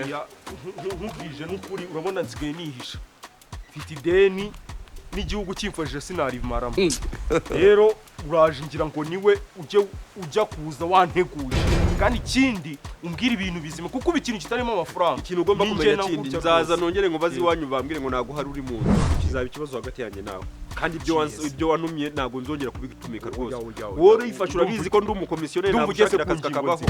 oya nkubwije n'ukuri urabona nsigaye nihisha mfite ideni n'igihugu kimfashije sinarimaramo rero uraje ngira ngo niwe ujya kuza wanteguye kandi ikindi umbwira ibintu bizima kuko ikintu kitarimo amafaranga ikintu ugomba kumenya kindi nzaza nongere ngo bazi wanyu bambwire ngo nago hari uri mu kizaba ikibazo hagati yanjye nawe kandi ibyo wanumye nago nzongera kubitumika rwose wowe yifasha urabizi ko ndi umukomisiyoneri ntabwo ushakira akazi kakabaho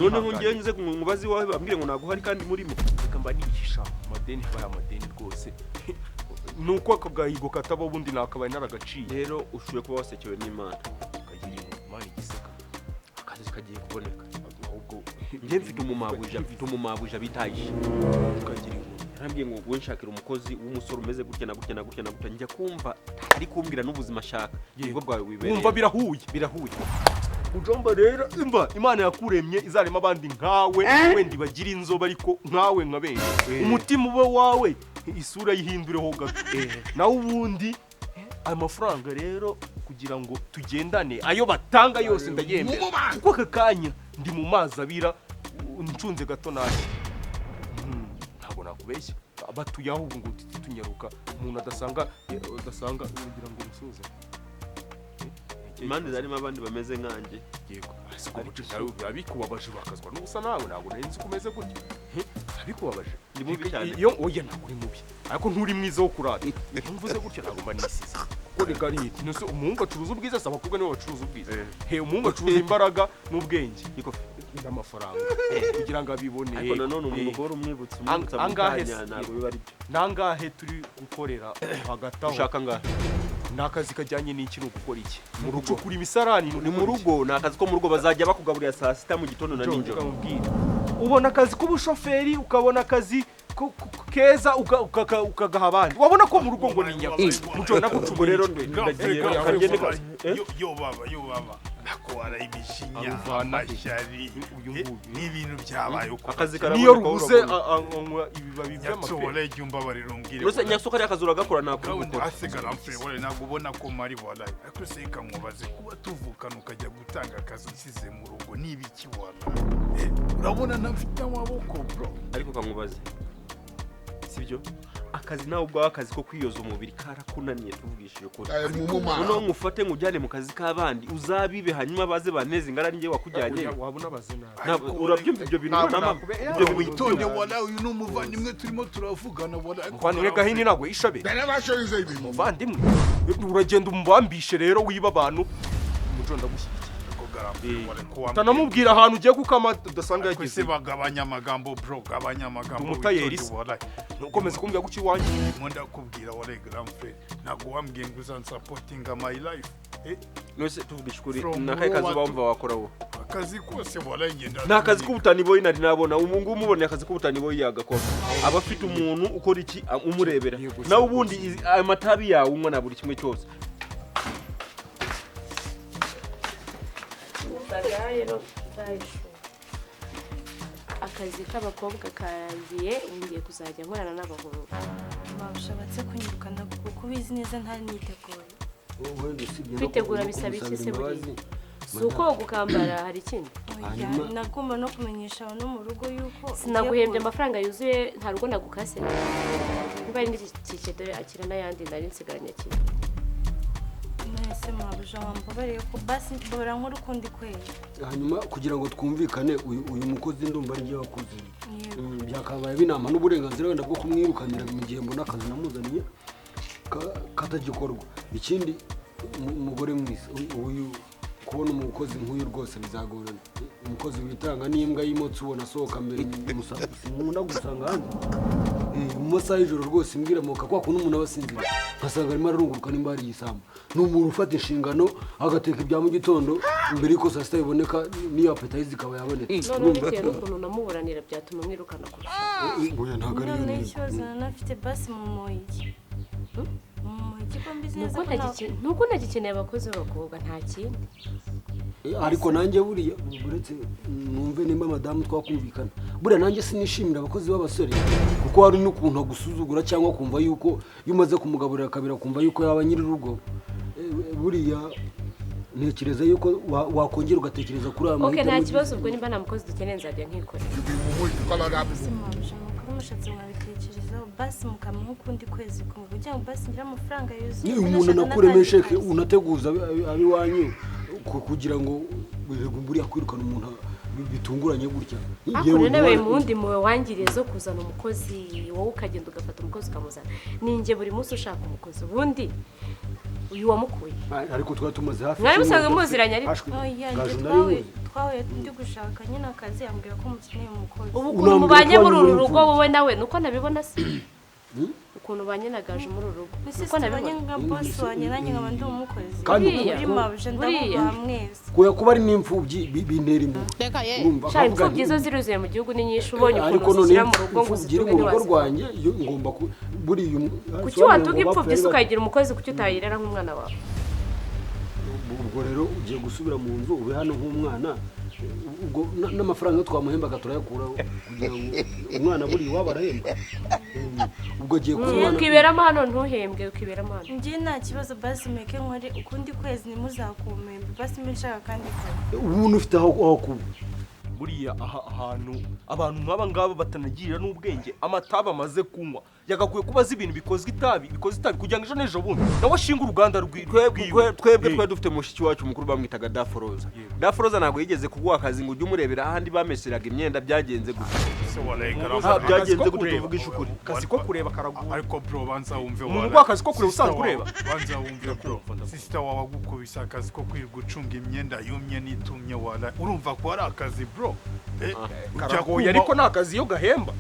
noneho ngenze ngo bazi wawe bambwire ngo nago hari kandi murimo kamba nihisha amadeni baya amadeni rwose nuko akagahigo kataba ubundi nakabaye naragaciye rero ushuye kuba wasekewe n'Imana kagira imana igiseka akazi kagiye kuboneka ahubwo nje mfite umumabuje bitaje kagira yarambwiye ngo gwe nshakira umukozi w'umusoro umeze gutya na gutya na gutya na gutya njya kumva ari kumbwira n'ubuzima ashaka yego bwawe wibereye umva birahuye ujomba rero imana yakuremye izarema abandi nkawe wendi bagira inzoba ariko nkawe nkabe umutima ube wawe isura yihindureho gato nawe ubundi amafaranga rero kugira ngo tugendane ayo batanga yose ndayemera kuko aka kanya ndi mu mazi abira ncunze gato nawe ntabwo nakubeshya batuyaho ngo tunyaruka umuntu adasanga kugira ngo musuze imande zarimo abandi bameze nkanjye yego abikubabaje bakazwa n'ubusa nawe ntabwo nari kumeze gutya abikubabaje ndi mubi cyane iyo oya ntabwo uri mubi ariko nturi mwiza wo kurata mvuze gutya ntabwo mba nisize kuko reka ni nose umuhungu acuruza ubwiza asaba kubwa niwe bacuruza ubwiza umuhungu acuruza imbaraga n'ubwenge n'amafaranga kugira ngo abibone ariko nanone umuntu bora umwibutsa amukanya ntabwo biba ari byo nangahe turi gukorera hagati aho ushaka ngahe nakazi kajyanye n'iki no gukora iki mu rugo kuri misarani ni mu rugo nakazi ko mu rugo bazajya bakugaburira saa sita mu gitondo na ninjoro ubona akazi k'ubushoferi ukabona akazi keza ukagaha abandi wabona ko mu rugo ngo ni nyako muco nakucugo rero ndagiye yo baba nakora ibishinya amashyari n'ibintu byabaye uko akazi niyo rubuze ibibabi by'amapera cyumba barirumbwire rose Nyaxo kari akazura gakora nakubukora asigara mfere wale nagubona ko mari wala ariko seka nkubaze kuba tuvukana ukajya gutanga akazi nsize mu rugo nibiki wala urabona nafite amaboko bro ariko kankubaze sibyo akazi nawe ubwo akazi ko kwiyoza umubiri karakunaniye tuvugishije ko uno ngufate ngujyane mu kazi kabandi uzabibe hanyuma baze baneze ingara ngiye wakujyanye wabona bazena urabyumva ibyo bintu nama ibyo witonde wala uyu numuvandimwe turimo turavugana wala muvandimwe gahini nagwe ishabe narabashoyize ibintu muvandimwe uragenda umubambishe rero wiba abantu umuco ndagushyira tanamubwira ahantu ugiye gukama udasanga yagize bagabanya amagambo bro gabanya amagambo umutayeri ukomeza kumbwira guki wanjye nkunda kubwira wale grand frère nago wambwiye ngo uzansapoting my life nose tuvugisha kuri nakaye kazi bamva wakora wo akazi kose wala ngenda nakazi k'ubutani boyi nari nabona umungu umubone akazi k'ubutani boyi yagakora abafite umuntu ukora iki umurebera nawe ubundi amatabi yawe umwe na buri kimwe cyose akazi k'abakobwa karangiye ngiye kuzajya nkorana n'abahungu bashatse kunyirukana kuko ubizi neza ntari niteguye kwitegura bisaba iki se buriya si uko gukambara hari ikindi nagomba no kumenyesha abantu mu rugo yuko sinaguhembye amafaranga yuzuye nta rugo nagukase niba ari n'iki dore akira n'ayandi nari nsigaranye akira mwese mwabuja wambabariye ko basi mbabara nk'urukundi kweli hanyuma kugira ngo twumvikane uyu mukozi ndumva ari wakoze byakabaye binama n'uburenganzira wenda bwo kumwirukanira mu gihe mbona akazi namuzaniye katagikorwa ikindi umugore mwiza uyu kubona umukozi nk'uyu rwose bizagorana umukozi witanga n'imbwa y'imotsi ubona asohoka mbere nkunda gusanga hanze mu masaha y'ijoro rwose imbwira amoka kwa kuntu umuntu aba asinzira nkasanga arimo ararunguruka nimba hari igisambu ni umuntu ufata inshingano agateka ibya mu gitondo mbere y'uko saa sita biboneka n'iyo apetayizi ikaba yabonetse none bitewe n'ukuntu namuburanira byatuma mwirukana kurushaho ntabwo ari none ikibazo nanafite basi mu moyiki nuko nagikeneye abakozi b'abakobwa nta kindi ariko nanjye buriya uretse numve nimba madamu twakumvikana buriya nanjye sinishimira abakozi b'abasore kuko hari n'ukuntu agusuzugura cyangwa kumva yuko iyo umaze kumugaburira kabira kumva yuko yaba nyiri urugo buriya ntekereza yuko wakongera ugatekereza kuri aya mahitamo nta kibazo ubwo nimba nta mukozi dukeneye nzajya nkikorera mushatse mwabitekerezaho basi mukamwe ukundi kwezi kumwe kugira ngo basi ngira amafaranga yuzuye umuntu nakuremeshe unateguza abiwanyu kugira ngo buriya kwirukana umuntu bitunguranye gutya yewe nawe mundi muwe wangiriye zo kuzana umukozi wowe ukagenda ugafata umukozi ukamuzana ninjye buri munsi ushaka umukozi ubundi uyu wamukuye ariko twari tumaze hafi mwari musanzwe muziranye ariko twahuye ndi gushaka nyine akazi yambwira ko mukeneye umukozi ubu ukuntu mubanye muri uru rugo wowe nawe nuko nabibona se ukuntu banyenagaje muri uru rugo nuko nabibona nka boss wanjye nanjye nkaba ndi umukozi kandi uri mabuje ndabuha mwese kuba ari n'imfubyi bintera imbere urumva imfubyi zo ziruzuye mu gihugu ni nyinshi ubonye ukuntu zishyira mu rugo ngo zituge mu rugo rwanjye ngomba buriya kuki watuga imfubyi se ukayigira umukozi kuki utayirera nk'umwana wawe ubwo rero ugiye gusubira mu nzu ube hano nk'umwana ubwo n'amafaranga twamuhembaga turayakuraho kugira ngo umwana buri iwabo arahemba ubwo agiye kubona ukiberamo hano ntuhembwe ukiberamo hano njye nta kibazo basi meke nkore ukundi kwezi ntimuzakumembe basi mbe nshaka kandi kare umuntu ufite aho kuba buriya ahantu abantu nk'aba ngaba batanagirira n'ubwenge amatabi amaze kunywa yagakwiye kuba azi ibintu bikozwe itabi kugira ngo ejo n'ejo bundi nawe ashinga uruganda twebwe twari dufite mushiki wacu mukuru bamwitaga Daforoza Daforoza ntabwo yigeze kuguha akazi ngo ujye umurebera ahandi bameseraga imyenda byagenze gutya byagenze gutya tuvuga ishukuri akazi ko kureba karagura ariko bro banza wumve umuntu ugwa akazi ko kureba usanzwe ureba banza wumve bro sister wawe agukubise akazi ko kwirirwa ucunga imyenda yumye n'itumye wala urumva ko ari akazi bro karagoye ariko nta kazi yo gahemba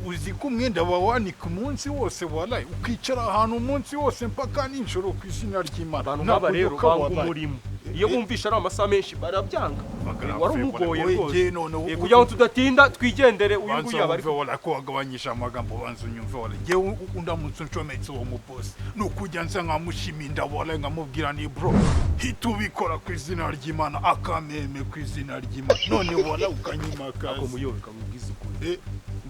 uzi ko umwenda wawanika umunsi wose wala ukicara ahantu umunsi wose mpaka nijoro ku izina ry'Imana abantu nk'aba rero banga umurimo iyo bumvisha ari amasaha menshi barabyanga wari umugoye rwose kugira ngo tudatinda twigendere uyu nguyu yaba ariko wala ko wagabanyisha amagambo banza unyumve wala ngewe undamutse ncometse uwo mubosi nukujya nza nkamushiminda wala nkamubwira ni bro hitubikora ku izina ry'Imana akameme ku izina ry'Imana none wala ukanyima akazi ako muyobe kamubwiza ukuri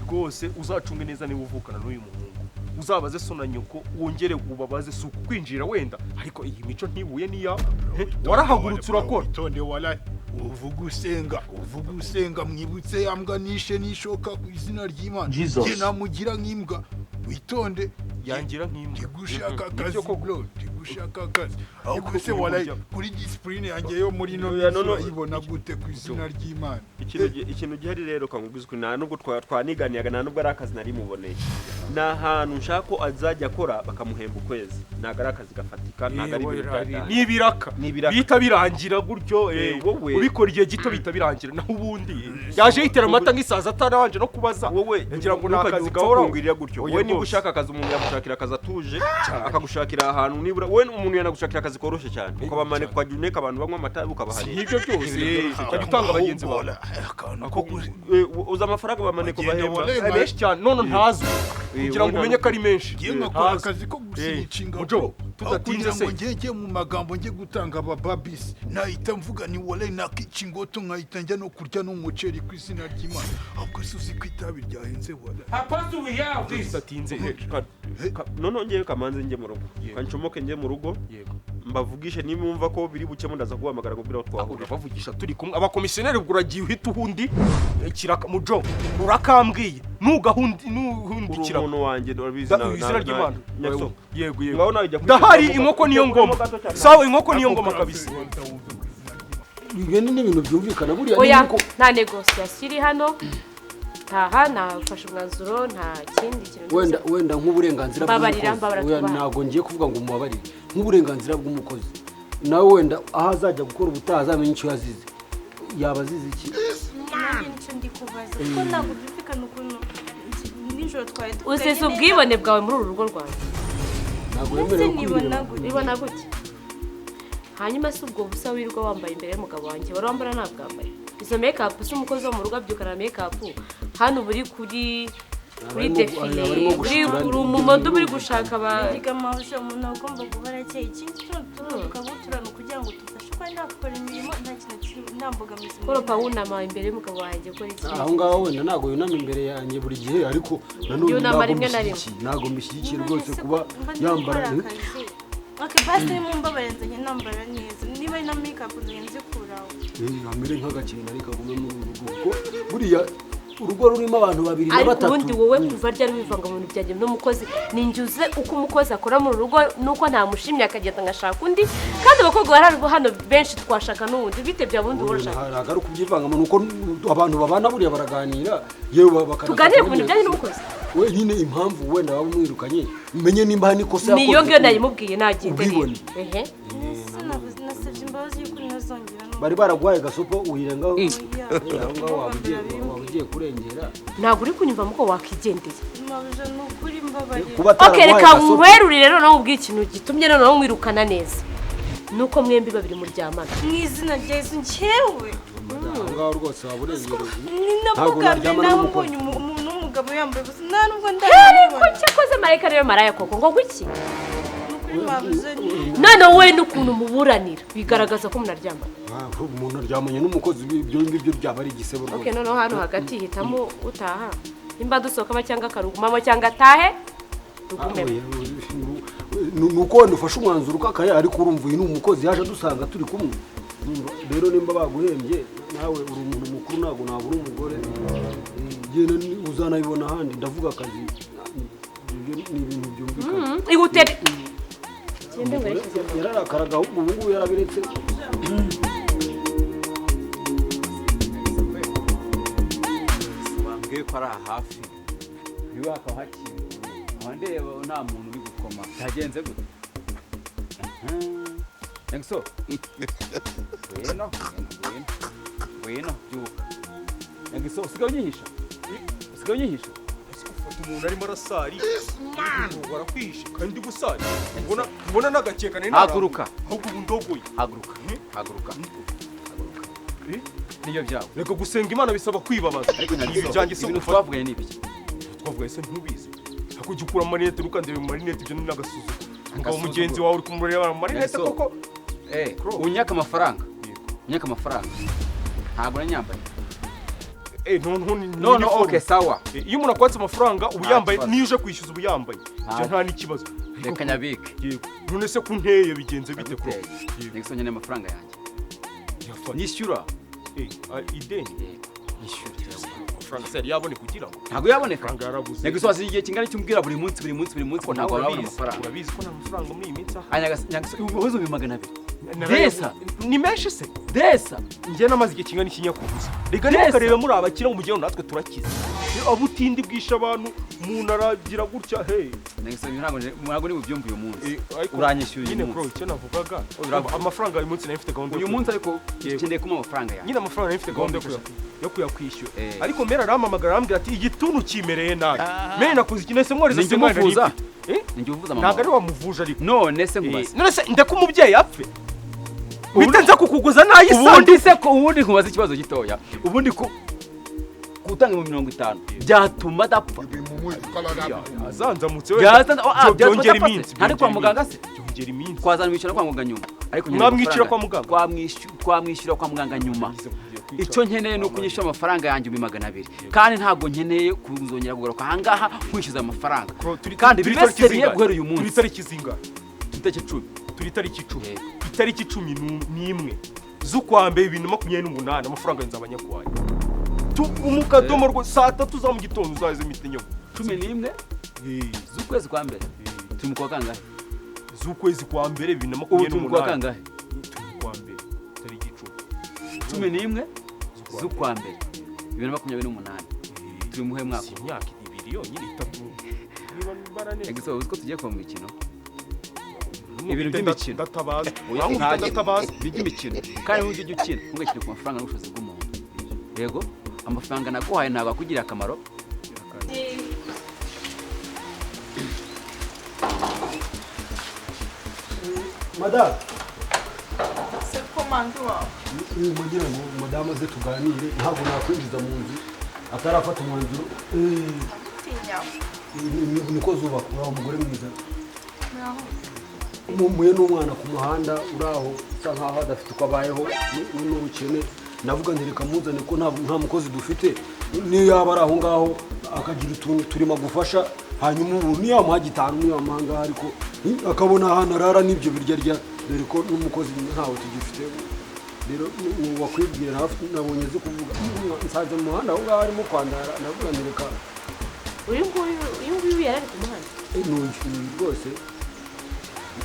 rwose uzacunge neza niba uvukana n'uyu muhungu uzabaze so na nyoko wongere ubabaze suku kwinjira wenda ariko iyi mico ntibuye niya warahagurutse urakora itonde wala uvuga usenga mwibutse yambwa nishe nishoka ku izina ry'Imana je namugira nk'imbwa witonde yangira nk'imbwa tigushaka akazi bro tigushaka akazi ahubwo se wala kuri discipline yanjye yo muri no ibona gute ku izina ry'Imana ikintu gihari rero kangubwiza ko nta nubwo twaniganiyaga nta nubwo ari akazi nari muboneye na hantu nshaka ko azajya akora bakamuhemba ukwezi ntago ari akazi gafatika ntago ari ibintu n'ibiraka bita birangira gutyo ubikora igihe gito bita birangira naho ubundi yaje yitera amata nk'isaza ataranje no kubaza wowe ngira ngo nakazi gahora kungwirira gutyo wowe niba ushaka akazi umuntu yagushakira akazi atuje akagushakira ahantu nibura wowe umuntu yanagushakira akazi koroshye cyane ukabamane kwajya uneka abantu banywa amata ukabahari nibyo byose cyane utanga abagenzi bawe uza amafaranga bamane ko bahemba menshi cyane none ntazo kugira ngo umenye ko ari menshi ngakora akazi ko gusinyichinga mujo tudatinze se ngenge mu magambo nge gutanga abababisi nahita mvuga ni wale nakicingoto nkahita njya no kurya n'umuceri ku izina ry'Imana ahubwo suzi kwitabi ryahenze wala hapasu we have this tudatinze none ngewe kamanze nge mu rugo kancomoke nge mu rugo mbavugishe nimumva ko biri bucemo ndaza kuhamagara ngo bira twahura bavugisha turi kumwe abakomisiyoneri ubwo uragiye uhita uhundi kiraka mujo urakambwiye nuhundikira umuntu wanjye urabizi izina ry'Imana Nyaxo yego ngaho nawe jya ndahari inkoko niyo ngoma sawa inkoko niyo ngoma kabisa ibintu ni ibintu byumvikana buriya oya nta negosiyasiyo iri hano taha nafashe umwanzuro nta kindi kintu wenda nk'uburenganzira bw'umukozi ntabwo ngiye kuvuga ngo mubabarire nk'uburenganzira bw'umukozi nawe wenda aho azajya gukora ubutaha azamenya icyo yazize yaba azize iki nicyo ndi kubaza kuko ntabwo byumvikana ukuntu nijoro twari dufite uzize ubwibone bwawe muri uru rugo rwanjye ntabwo yemerewe ibona gute hanyuma se ubwo busa wirirwa wambaye imbere y'umugabo wanjye wari wambara ntabwambaye izo make-up se umukozi wo mu rugo abyukana make-up hano buri kuri defile uri umumodo uri gushaka biga mawusha umuntu agomba guhora akeye ikindi tukabuturana kugira ngo dufashe kuba nakora imirimo nta kintu nambogamizi koropa wunama imbere y'umugabo wanjye ukora iki aho ngaho wenda ntabwo yunama imbere yanjye buri gihe ariko nanone ntabwo mbishyigikiye rwose kuba yambara basi ni mumbabarire nzanye nambara neza niba ari na make-up nzanye nzikuraho amere nk'agakintu ariko agume muri ubu rugo kuko buriya urugo rurimo abantu babiri na ariko batatu ubundi wowe kuva ryari wivanga mu bintu byanjye n'umukozi ninjuze uko umukozi akora mu rugo nuko ntamushimye akagenda ngashaka undi kandi abakobwa bari hano benshi twashaka n'ubundi bite bya bundi urashaka ntabwo ari ukubyivangamo nuko abantu babana buriya baraganira yewe tuganire ku bintu bijyanye n'umukozi we nyine impamvu wenda waba umwirukanye menye nimba hari n'ikosa yakoze niyo ngiyo nayimubwiye nagende ubwibone nasabye imbabazi y'uko ntazongera bari baraguhaye gasopo uyirengaho aho ngaho waba ugiye kurengera ntabwo uri kunyumva muko wakigendeye mabuja ni ukuri mbabarira kuba ataraguhaye reka gasopo nkwerurire rero nawe ubwiye ikintu gitumye noneho mwirukana neza nuko mwembi babiri muryamana mu izina rya Yesu njyewe aho ngaho rwose waba urengereye ni nabwo bwa mbere nawe mbonye umuntu w'umugabo yambaye ubusa nta nubwo ko ndabibona cyakoze marayika rero maraya koko ngo gwiki ni ukuri mabuja none wowe n'ukuntu muburanira bigaragaza ko munaryamana umuntu aryamanye n'umukozi ibyo ngibyo byaba ari igisebo okay noneho hano hagati hitamo utaha nimba dusohokamo cyangwa akarugumamo cyangwa atahe tugumemo nuko wenda ufashe umwanzuro ukakaya ariko urumva uyu ni umukozi yaje adusanga turi kumwe rero nimba baguhembye nawe uri umuntu mukuru ntabwo ntabwo uri umugore genda uzanabibona ahandi ndavuga akazi ibyo ni ibintu byumvikana ihutere gende werekeze yararakaraga ahubwo ubu ngubu yarabiretse wambwiye ko ari hafi niba hakaba hakiri ndeba nta muntu uri gukoma byagenze gute Nyaxo wena byuka Nyaxo usigaye unyihisha ufata umuntu arimo arasari barakwishe kandi gusari ubona n'agakeka nari haguruka ahubwo ubu ndogoye haguruka niyo byawe reka gusenga imana bisaba kwibabaza ariko ibi byanjye se ibintu gufata twavuganye n'ibiki twavuga ese ntubizi hakujya ukura amarinete ukandeba mu marinete ibyo ni n'agasuzuguro umugabo mugenzi wawe uri kumureba mu marinete koko unyaka amafaranga ntabwo nanyambaye none okay sawa iyo umuntu akwatse amafaranga ubu yambaye niyo uje kwishyuza ubu yambaye ibyo nta n'ikibazo reka nyabike yego none se kunteye bigenze bite ko Nyaxo nyene amafaranga yanjye nishyura ideni nishyura amafaranga se yabone kugira ngo ntabwo yaboneka amafaranga yarabuze Nyaxo wazi igihe kingana cyumbwira buri munsi ko ntabwo wabona amafaranga urabizi ko nta mafaranga muri iyi minsi aha Nyaxo ubuze mu 200 desa ni menshi se desa njye namaze igihe kingana ikinyakubuza rega niba ukareba muri abakira mu mugero natwe turakize abo utindi bwisha abantu umuntu aragira gutya Nyaxo ntabwo ni bubyumva uyu munsi uranyishyuye nyine bro icyo navugaga amafaranga uyu munsi nari mfite gahunda uyu munsi ariko ukeneye kuma amafaranga yanjye nyine amafaranga nari mfite gahunda yo kuyakwishyura ariko mbere arampamagara arambwira ati igituntu kimereye nabi mbere nakuze ikintu se mworiza se mwana muvuza ninjye uvuza mama ntabwo ari wamuvuje ariko none se ngubaze none se ndeka umubyeyi apfe bitenze kukuguza nayisanga ubundi nkubaza ikibazo gitoya ubundi kutanga mu 50 byatuma dapfa azanzamutse byongera iminsi ntari kwa muganga se byongera iminsi twazanamwishyura kwa muganga nyuma ariko mwamwishyura kwa muganga twamwishyura kwa muganga nyuma icyo nkeneye ni ukunyishyura amafaranga yanjye 200 kandi ntabwo nkeneye kuzongera kugaruka ahangaha nkwishyuza amafaranga kandi bibeseriye guhera uyu munsi turi tariki zinga turi tariki 10 itariki 11 z'ukwa mbere 2028 amafaranga nzabanya kwaye umukadomo rwo saa 3 za mu gitondo uzaze imitenyo 11 z'ukwezi kwa mbere turi mu kwa kangahe z'ukwezi kwa mbere 2028 turi mu kwa kangahe turi kwa mbere tariki 11 z'ukwa mbere 2028 turi muhe mwaka imyaka 2 yonyine 3 niba barane Nyaxo uzi ko tugiye kwa mu mikino ibintu by'imikino ndatabaza by'imikino kandi ujye ukina ntugakine ku mafaranga n'ubushobozi bw'umuntu yego amafaranga naguhaye ntabwo akugirira akamaro madame se komando wawe mugira ngo madame aze tuganire ntabwo nakwinjiza mu nzu atarafata umwanzuro niko zubakura umugore mwiza mumuye n'umwana ku muhanda uraho usa nkaho adafite uko abayeho n'ubukene navuga ntireka muzane ko nta mukozi dufite niyo yaba ari aho ngaho akagira utuntu turimo gufasha hanyuma ubu niyo yamuha 5 niyo yamuha ngaho ariko akabona ahantu arara n'ibyo birya dore ko n'umukozi ntawe tugifite rero wakwibwira nabonye zo kuvuga nsanze mu muhanda aho ngaho arimo kwandara navuga nireka uyu nguyu yari ari ku muhanda n'uyu rwose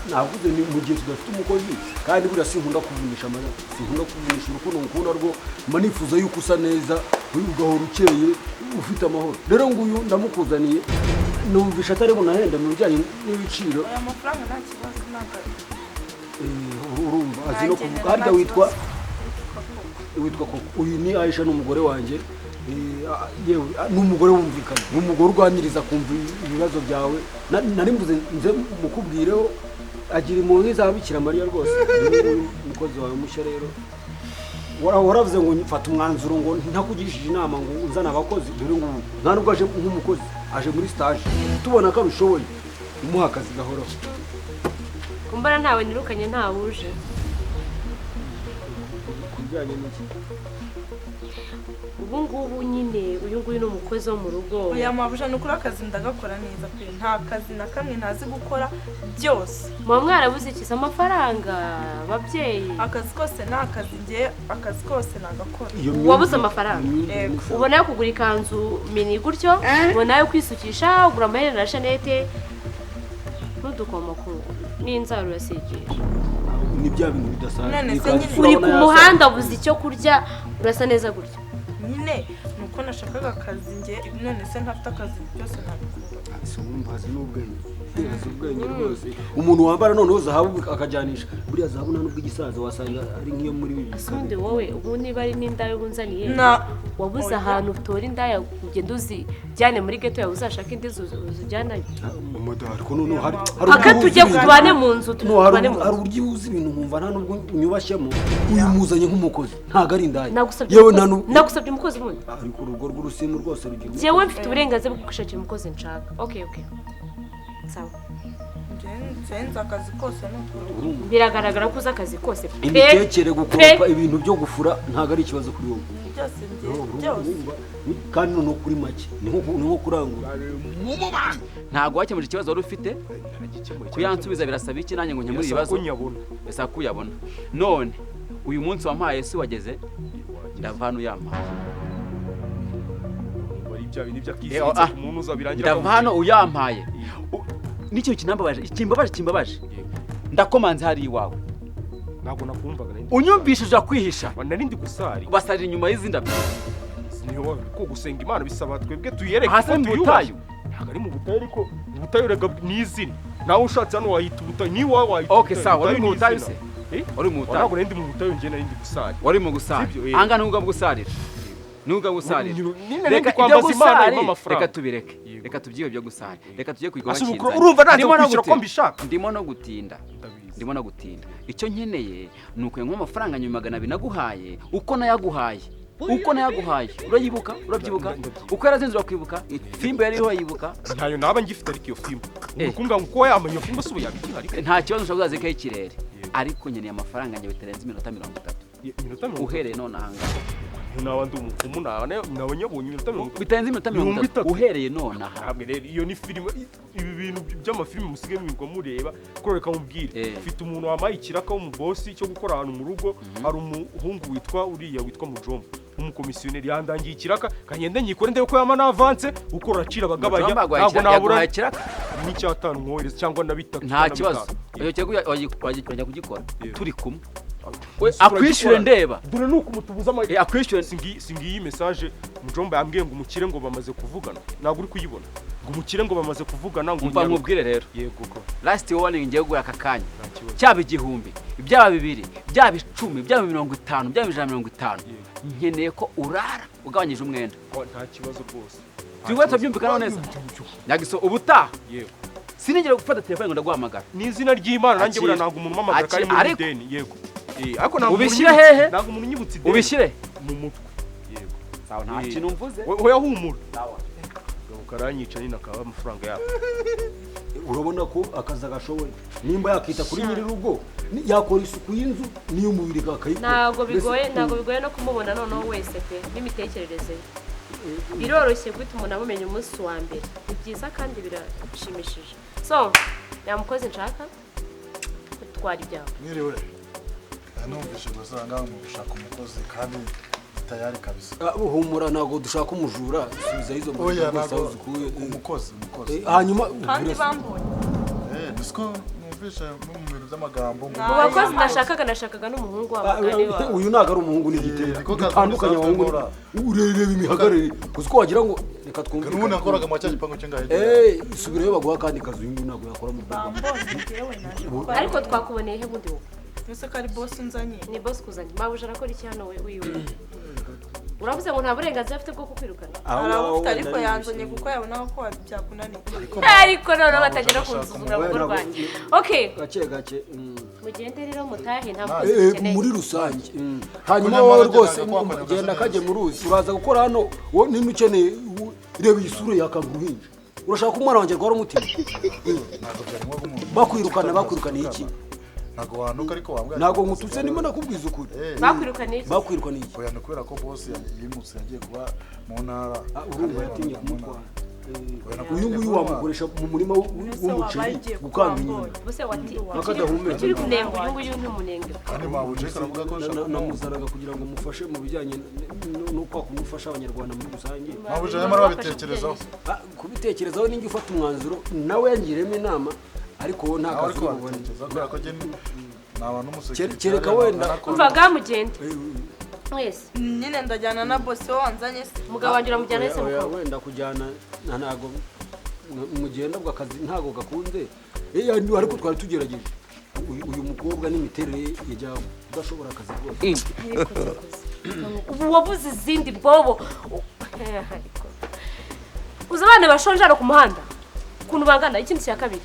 navuze ni mu gihe tudafite umukozi kandi buriya sinkunda kuvunisha amara sinkunda kuvunisha urukundo ngukunda rwo mba nifuza yuko usa neza ugahora ukeye ufite amahoro rero nguyu ndamukuzaniye numvisha atari bunahenda mu bijyanye n'ibiciro aya mafaranga nta kibazo ntabwo urumva azi no kuvuga harya witwa koko uyu ni Aisha n'umugore wanjye yewe n'umugore wumvikana n'umugore urwaniriza kumva ibibazo byawe nari mvuze nze mukubwireho agira impuhwe za Bikira Mariya rwose umukozi wawe mushya rero waravuze ngo mfata umwanzuro ngo ntakugirishije inama ngo uzana abakozi dore ngo nta nubwo aje nk'umukozi aje muri stage tubona ko abishoboye umuha akazi gahoraho kumbara ntawe nirukanye ntawuje kubijyanye n'iki ubu ngubu nyine uyu nguyu ni umukozi wo mu rugo oya mabuja ni ukuri akazi ndagakora neza pe nta kazi na kamwe ntazi gukora byose muba mwarabuze ikiza amafaranga babyeyi akazi kose ni akazi ngewe akazi kose nagakora wabuze amafaranga ubona yo kugura ikanzu mini gutyo ubona yo kwisukisha ugura amaherena na shanete n'udukomo n'inzara urasigisha ni bya bintu bidasanzwe uri ku muhanda ubuze icyo kurya urasa neza gutya nyine ni uko nashakaga akazi nge none se ntafite akazi byose ntabikora si umumbazi n'ubwenge azi ubwenge rwose umuntu wambara noneho zahabu akajyanisha buriya zahabu nta n'ubwo igisaza wasanga ari nk'iyo muri bibi asundi wowe ubu niba ari n'indaya ubunzaniye wabuze ahantu utora indaya ugenda uzijyane muri geto yawe uzashaka indi uzijyanayo ariko noneho hari paka tujye tubane mu nzu hari uburyo uzi ibintu nkumva nta n'ubwo unyubashyemo uyu muzanye nk'umukozi ntabwo ari indaya nagusabye umukozi ubundi ariko urugo rw'urusimu rwose rugira njyewe mfite uburenganzira bwo gushakira umukozi nshaka okay sawa nzenze akazi kose biragaragara ko uzi akazi kose imitekere gukoropa ibintu byo gufura ntabwo ari ikibazo kuri wowe byose byose kandi noneho kuri make ni nko kurangura ntabwo wakemuje ikibazo wari ufite kuyansubiza birasaba iki nanjye ngo nkemure ibibazo bisaba kuyabona none uyu munsi wampaye si wageze ndava hano uyampaye ndava hano uyampaye nicyo kimbabaje ndakomanze hari iwawe ntabwo nakumvaga unyumvishije kwihisha nari ndi gusari basarira inyuma y'izindi ndabyo niho ko gusenga Imana bisaba twebwe tuyereke hasi mu butayu ntabwo ari mu butayu ariko mu butayu rega n'izina nawe ushatse hano wahita ubutayu ni wawe wahita okay sawa wari mu butayu se wari mu butayu ntabwo nari ndi mu butayu njye nari ndi gusari wari mu gusari anga n'ubwo gusarira nuga gusarira reka tubireke reka tubyiwe byo gusarira reka tujye kwiga bakinza urumva nanze kwishyura ko mbishaka ndimo no gutinda icyo nkeneye ni ukuyenga amafaranga 200 naguhaye uko nayaguhaye urayibuka urabyibuka uko yarazinzira kwibuka fimbo yari yibuka ntayo naba ngifite ariko iyo fimbo urukunga uko yamanye iyo fimbo subu yabikihari nta kibazo ushaka kuzazika y'ikirere ariko nkeneye amafaranga njye bitarenze iminota 30 uhereye none ahanga nawe ndi umukumu nawe nyabonye iminota 30 bitarenze iminota 30 uhereye none aha hamwe rero iyo ni filime ibi bintu by'amafilime musigaye mwirwa mureba ko reka mubwire ufite umuntu wamaye ikiraka wo mu boss cyo gukora ahantu mu rugo hari umuhungu witwa Mujomba umukomisiyoneri yandangiye ikiraka kanyende nyikore ndebe ko yama na avance uko racira bagabanya ntabwo nabura ikiraka ni cyatanu mwohereza cyangwa na bitatu nta kibazo iyo cyo wajya kugikora turi kumwe akwishyure ndeba dore nuko mutubuza akwishyure singiyi message Mujomba yambwiye ngo umukire ngo bamaze kuvugana ntabwo uri kuyibona ngo umukire ngo bamaze kuvugana ngo umva nkubwire rero yego ko last warning ngiye guya akakanya cyaba 1000 byaba 2 byaba 10 byaba 50 byaba 150 nkeneye ko urara ugabanyije umwenda nta kibazo rwose tuweta byumvikana neza Nyaxo ubutaha yego sinigera gufata telefone ngo ndaguhamagara ni izina ry'Imana nanjye bura ntabwo umuntu mamagara kari muri deni yego ariko ntabwo ubishyire hehe ntabwo umuntu nyibutse ideni ubishyire mu mutwe yego sawa nta kintu mvuze oya humura sawa karanyica nyina akaba amafaranga yabo urabona ko akazi agashoboye nimba yakita kuri nyiri rugo yakora isuku y'inzu niyo mubiri kakayikora ntabwo bigoye no kumubona noneho wese pe n'imitekerereze biroroshye guhita umuntu amumenya umunsi wa mbere ni byiza kandi birashimishije so yamukoze nshaka gutwara ibyawe mwiriwe numvise gusa ngaho mu gushaka umukozi kandi tayari kabisa. Humura ntago dushaka umujura subiza izo Oya mbaraga ntago zikuye umukozi. Hanyuma kandi bambonye Niko numvise mu bintu by'amagambo ngo mu bakozi nashakaga n'umuhungu wabo uyu ntago ari umuhungu n'igitego bitandukanye abahungu urebe imihagarire kuko wagira ngo reka twumve n'ubu nakoraga mu cya gipangu cy'ingahe subirayo baguha kandi kazi uyu ntago yakora mu Rwanda bambonye yewe naje ariko twakuboneye he bundi wowe ese ko ari boss unzanye ni boss kuzanye mabuje arakora iki hano wiwe uravuze ngo nta burenganzira afite bwo kukwirukana arabufite ariko yanzanye kuko yabona ko byakunaniye ariko noneho batagera kunsuzumura mu rugo rwanjye okay gake mugende rero mutahe nta mukozi ukeneye muri rusange hanyuma wowe rwose genda kaje mu ruzi uraza gukora hano wowe nini ukeneye reba isura yakaguhinja urashaka ko umwana wanjye rwara umutima bakwirukana iki ntago wanuka ariko wambwa ntago ngututse nimo nakubwiza ukuri bakwirukana iki oya no kubera ko boss yimutse yagiye kuba mu ntara urumva yatinye kumutwara uyu nguyu wamukoresha mu murima w'umuceri gukanga inyuma bose wati akadahumeka turi kunenga uyu nguyu n'umunenge kandi mabuje karavuga ko namuzanaga kugira ngo mufashe mu bijyanye no kwa kumufasha abanyarwanda muri rusange mabuje yamara babitekerezaho kubitekerezaho ninjye ufata umwanzuro nawe yangiremo inama ariko wowe nta kazi ubone kereka wenda umvaga mugende mwese nyine ndajyana na boss wanzanye se umugabo wanjye uramujyana ese mukobwa wenda kujyana ntago mugenda bw'akazi ntago gakunze ariko twari tugerageje uyu mukobwa n'imiterere yajya udashobora akazi rwose ubu wabuze izindi bobo uzi abana bashonje hano ku muhanda ukuntu bangana ikindi cya kabiri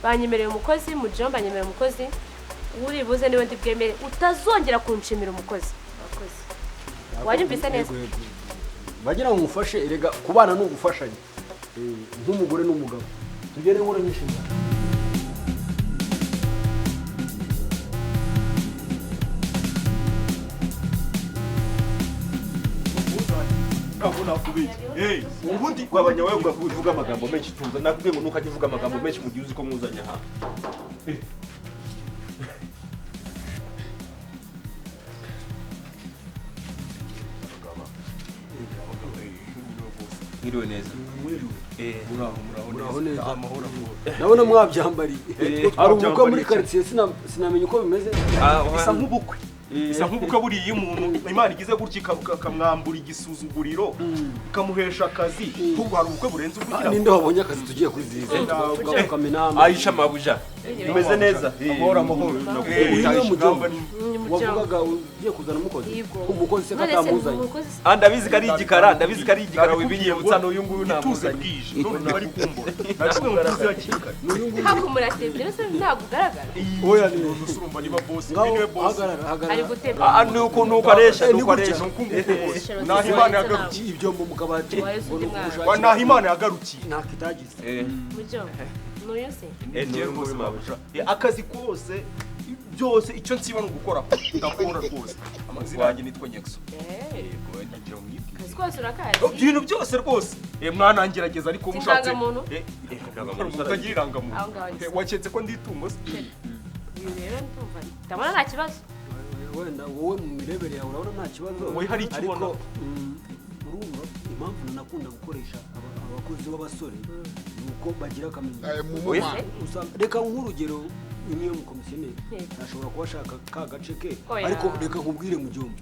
banyemereye umukozi mu jomba banyemereye umukozi uri buze niwe ndi bwemere utazongera kunshimira umukozi abakozi wanyumvise neza bagira ngo mufashe erega kubana no gufashanya nk'umugore n'umugabo tugere nkora n'inshingano ubundi wabanya wewe uvuga amagambo menshi tuza nakubwiye ngo nukajya uvuga amagambo menshi mu gihe uzi ko mwuzanya ha Ngiriwe neza muraho neza nabona mwabyambariye ari ubukwe muri quartier sinamenye uko bimeze bisa nk'ubukwe bisa nk'ubukwe buriya umuntu Imana igize gutya ikamwambura igisuzuguriro ikamuhesha akazi ahubwo hari ubukwe burenze ubwira ninde wabonye akazi tugiye kwizihiza Aisha mabuja umeze neza amahoro uyu mujomba wavugaga ugiye kuzana umukozi se katamuzanye ndabizi ko ari igikara wibigiye butsano uyu nguyu namuzanye none bari kumbura nashwe ngo tuzakika hako muratebye rese ntabwo ugaragara oya ni usurumba niba boss niwe boss ari gutebya nuko aresha naho Imana yagarukiye ibyombo mu kabati naho Imana yagarukiye nakitagize mujomba nuyo se akazi kose byose icyo nsiba no gukora ndakora rwose amazina yanjye nitwa Nyaxo yego ngira umwibwire kazi kose urakazi ibintu byose rwose mwana ngerageza ariko mushatse utagira irangamuntu waketse ko nditungo se uyu rero ndumva ndabona nta kibazo wenda wowe mu mirebere yawe urabona nta kibazo wowe hari ikibona urumva impamvu nanakunda gukoresha abakozi b'abasore nuko bagira akamenyero reka nk'urugero niyo mukomisiyoneri ashobora kuba ashaka ka gace ke ariko reka nkubwire mu gihombo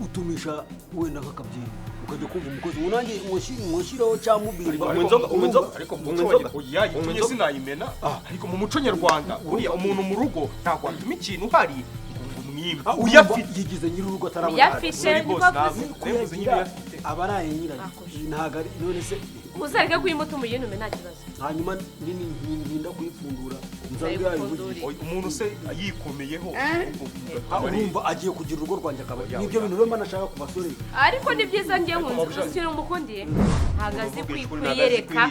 utumisha wenda nk'akabyiniro ukajya kumva umukozi unange mwoshyiraho cyangwa ubirwa ariko mu muco yayitumye sinayimena ariko mu muco nyarwanda buriya umuntu mu rugo ntabwo watuma ikintu hari uyafite yigize nyir'urugo atarabona uyafite kuyagira abaraye nyirayo ntago ari none se uzareka kuyimuta umuyintume nta kibazo hanyuma ntinda kuyipfundura nzabyo yayivugiye umuntu se yikomeyeho urumva agiye kugira urugo rwanjye akabari nibyo bintu rero nashaka ku basore ariko ni byiza ngiye nkunze ushyira umukundiye ntago azi kwiyereka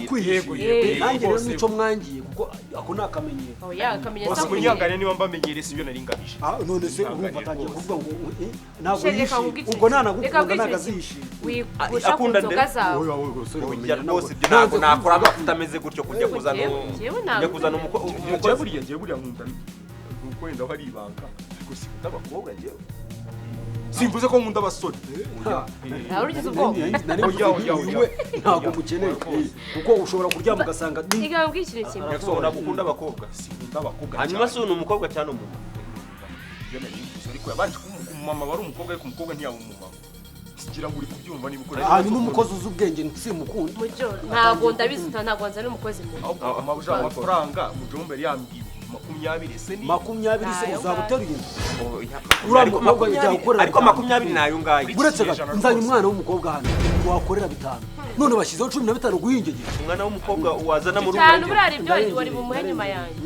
kwihegura nanjye rero nico mwangiye kuko ako nakamenyero akamenyero bose munyangane niba mbamenyereye sibyo nari ngamije none se urumva atangiye kuvuga ngo ntabwo yishimye ubwo nanagukunda nagazishimye akunda nzoga zawe ntabwo nakora amafuta ameze gutyo kujya kuzana umukobwa buriya nkunda ko wenda hari ibanga ariko sikunda abakobwa njyewe simvuze ko nkunda abasore nawe ugize ubwoba ntabwo mukeneye kuko ushobora kuryama ugasanga igaba mbwikire kimwe Nyaxo ukunda abakobwa sikunda abakobwa hanyuma se ni umukobwa cyane umuntu ariko yabanje umumama wari umukobwa ariko umukobwa ntiyaba umumama sigira ngo uri kubyumva niba ukora hanyuma umukozi uzi ubwenge nsimukunda mujyo ntabwo ndabizi ntabwo nzana umukozi mubi amabuja amafaranga mujombere yambwiye 20 se ni 20 se uzaba uteruye ariko 20 nayo ngayo buretse nzanye umwana w'umukobwa hano wakorera 5 none bashyizeho 15 guhingeje umwana w'umukobwa wazana mu rugo cyane burari ibyo wari mu muhenyuma yanjye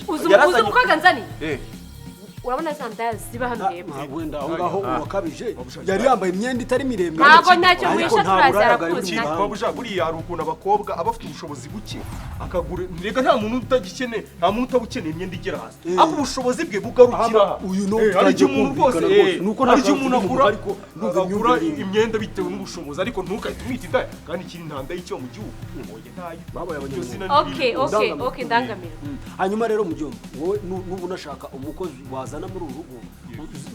uzi umukobwa nzaniye urabona za ndaya ziba hano hepfo wenda aho ngaho urakabije yari yambaye imyenda itari miremire ntabwo ntacyo mwisha turazi arakuzi babuja buriya hari ukuntu abakobwa aba afite ubushobozi buke akagura rega nta muntu utagikeneye nta muntu utabukeneye imyenda igera hasi ako ubushobozi bwe bugarukira uyu no utagiye umuntu rwose nuko nta umuntu agura imyenda bitewe n'ubushobozi ariko ntukahite umwita indaya kandi ikiri ntanda y'icyo mu gihugu oye ntayo babaye abanyamuryango okay ndangamira hanyuma rero mu gihugu wowe nubu unashaka umukozi wazana muri uru rugo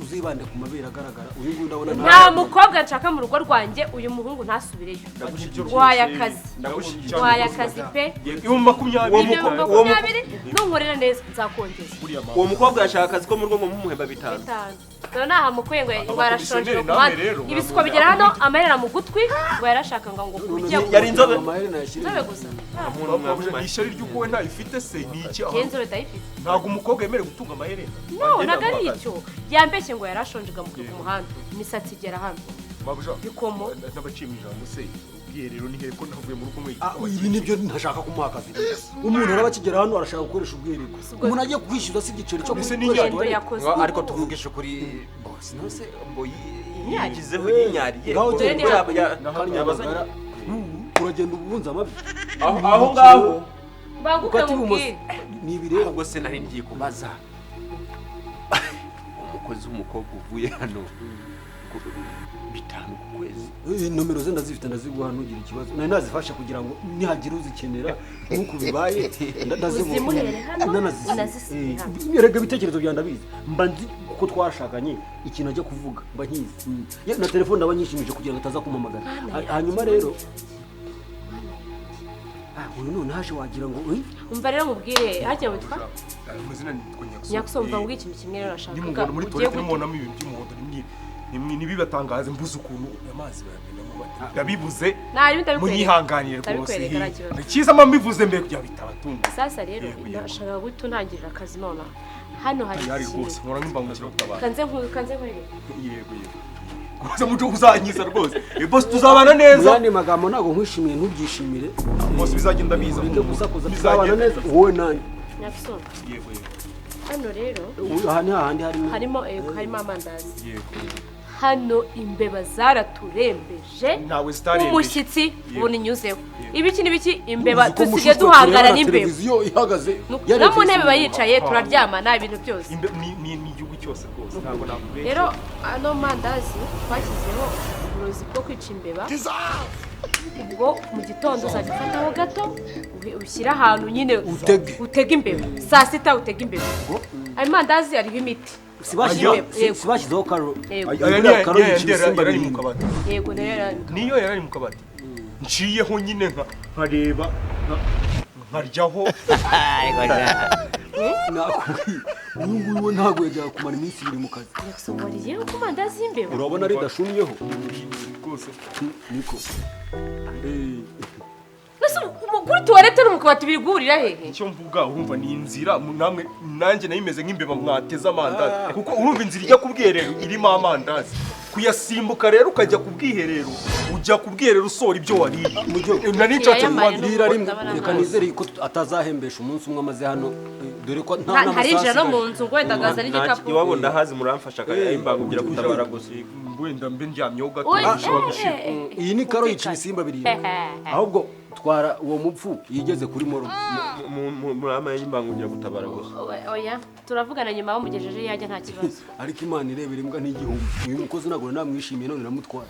uzibande ku mabere agaragara uyu nguyu ndabona nta mukobwa nshaka mu rugo rwanjye uyu muhungu ntasubireyo waye akazi pe ibihumbi 20 nunkorera neza nzakongeza uwo mukobwa yashaka akazi ko mu rugo nk'umuhemba 5 dore naha mukuye ngo barashonje ku muhanda ibisuko bigera hano amarera mu gutwi ngo yarashaka ngo kurya yari inzobe inzobe gusa ishari ry'uko we ntayifite se ni iki aho inzobe ndayifite ntabwo umukobwa yemerewe gutunga amaherena no ntabwo ari icyo yambeshye ngo yarashonje ku muhanda imisatsi igera hano mabuja bikomo n'abacimi ijambo se ubwiherero ni heko navuye mu rugo ibi nibyo ntashaka kumuha akazi umuntu araba akigera hano arashaka gukoresha ubwiherero umuntu agiye kwishyuza si igiceri cyo gukoresha ariko tuvugisha kuri boss nose mbo yigizeho yinyariye yabazanye uragenda ubunza amabi aho ngaho baguke mubwire ni ibireba ubwo se nari ngiye kubaza umukozi w'umukobwa uvuye hano 5 ku kwezi nomero ze ndazifite ndaziguha ntugire ikibazo nari nazifashe kugira ngo nihagira uzikenera nk'uko bibaye ndazerega ibitekerezo bya ndabizi mba nzi kuko twashakanye ikintu ajya kuvuga mba nkizi na telefone ndaba nyishimije kugira ngo ataza kumpamagara hanyuma rero uyu none haje wagira ngo umva rero mubwire hajya witwa amazina nitwa Nyaxo mva ngo ikintu kimwe rero ashaka nimubona muri toilette nimubonamo ibintu by'umuhondo nibibatangaze mbuze ukuntu amazi bayamenamo bati ndabibuze munyihanganire rwose cyiza mba mbivuze mbere kugira bitabatunga sasa rero ndashaka gutungirira akazi none hano hari rwose nkora nk'imbangukira gutabara kanze nkwere yego kuza muco uzanyiza rwose boss tuzabana neza yani magambo nago nkwishimiye ntubyishimire boss bizagenda biza binde gusakuza tuzabana neza wowe nani Nyaxo yego hano rero hahandi harimo amandazi yego hano imbeba zaraturembeje umushyitsi ubona inyuzeho ibiki imbeba tusige duhangana n'imbeba no mu ntebe bayicaye turaryamana ibintu byose ni igihugu cyose rwose ntabwo nakubeshya rero ano mandazi twashyizeho uburozi bwo kwica imbeba ubwo mu gitondo uzajya ufataho gato ushyira ahantu nyine utega imbeba saa sita utega imbeba ayo mandazi ariho imiti sibashyizeho karo yari mu kabati yego niyo yari mu kabati nciyeho nyine nkareba nkaryaho uyu nguyu ntabwo yajyaga kumara iminsi 2 mu kazi wariyeho ku mandazi y'imbeba urabona ari dashumyeho rwose niko kuri tuwarete no mu kabati bigurira hehe icyo mvuga urumva ni inzira namwe nanjye nayimeze nk'imbeba mwateze amandazi kuko urumva inzira ijya ku bwiherero irimo amandazi kuyasimbuka rero ukajya ku bwiherero ujya ku bwiherero usora ibyo wariye nari nshatse kubandirira rimwe reka nizere ko atazahembesha umunsi umwe amaze hano dore ko nta ntarinjira no mu nzu ngo wenda agaza n'igikapu iwabo ndahazi muramfasha imbangugira gutabara gusa wenda mbe ndyamyeho gato ashobora gushira iyi ni karo yica ibisimba birindwi ahubwo twara uwo mupfu yigeze kuri moro murama y'imbangugira gutabara gusa oya turavugana nyuma bamugejeje yajya nta kibazo ariko Imana irebera imbwa n'igihumbi uyu mukozi ntabwo namwishimiye none namutwara